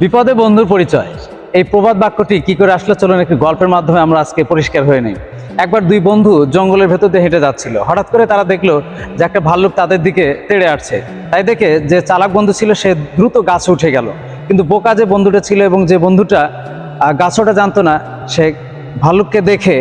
বিপদে বন্ধুর পরিচয়, এই প্রবাদ বাক্যটি কি করে আসলে চলুন একটি গল্পের মাধ্যমে আমরা আজকে পরিষ্কার হয়ে নেই। একবার দুই বন্ধু জঙ্গলের ভেতর দিয়ে হেঁটে যাচ্ছিল। হঠাৎ করে তারা দেখলো যে একটা ভাল্লুক তাদের দিকে তেড়ে আসছে। তাই দেখে যে চালাক বন্ধু ছিল সে দ্রুত গাছে উঠে গেল, কিন্তু বোকা যে বন্ধুটা ছিল এবং যে বন্ধুটা গাছটা জানতো না, সে ভাল্লুককে দেখে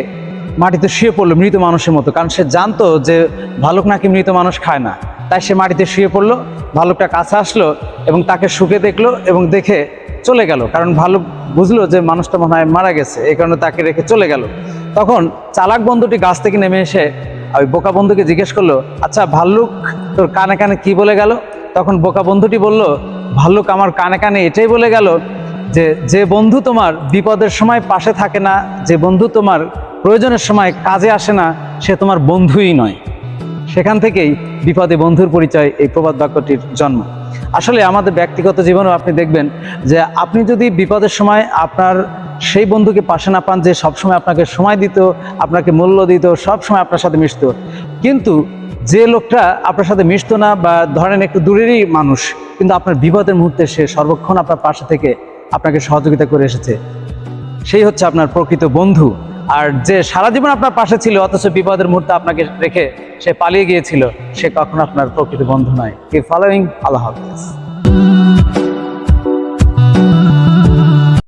মাটিতে শুয়ে পড়লো মৃত মানুষের মতো, কারণ সে জানতো যে ভাল্লুক নাকি মৃত মানুষ খায় না। তাই সে মাটিতে শুয়ে পড়লো। ভাল্লুকটা কাছে আসলো এবং তাকে শুকে দেখলো এবং দেখে চলে গেল, কারণ ভাল্লুক বুঝলো যে মানুষটা মনে হয় মারা গেছে, এই কারণে তাকে রেখে চলে গেল। তখন চালাক বন্ধুটি গাছ থেকে নেমে এসে ওই বোকা বন্ধুকে জিজ্ঞেস করলো, আচ্ছা ভাল্লুক তোর কানে কানে কি বলে গেল? তখন বোকা বন্ধুটি বলল, ভাল্লুক আমার কানে কানে এটাই বলে গেল যে যে বন্ধু তোমার বিপদের সময় পাশে থাকে না, যে বন্ধু তোমার প্রয়োজনের সময় কাজে আসে না, সে তোমার বন্ধুই নয়। সেখান থেকেই বিপদে বন্ধুর পরিচয়, এই প্রবাদ বাক্যটির জন্ম। আসলে আমাদের ব্যক্তিগত জীবনেও আপনি দেখবেন যে আপনি যদি বিপদের সময় আপনার সেই বন্ধুকে পাশে না পান, যে সবসময় আপনাকে সময় দিত, আপনাকে মূল্য দিত, সবসময় আপনার সাথে মিশতো, কিন্তু যে লোকটা আপনার সাথে মিশতো না বা ধরেন একটু দূরেরই মানুষ, কিন্তু আপনার বিপদের মুহূর্তে সে সর্বক্ষণ আপনার পাশে থেকে আপনাকে সহযোগিতা করে এসেছে, সেই হচ্ছে আপনার প্রকৃত বন্ধু। আর যে সারা জীবন আপনার পাশে ছিল অথচ বিপদের মুহূর্তে আপনাকে রেখে সে পালিয়ে গিয়েছিল, সে কখনো আপনার প্রকৃত বন্ধু নয়। কি ফলোইং। আল্লাহ হাফেজ।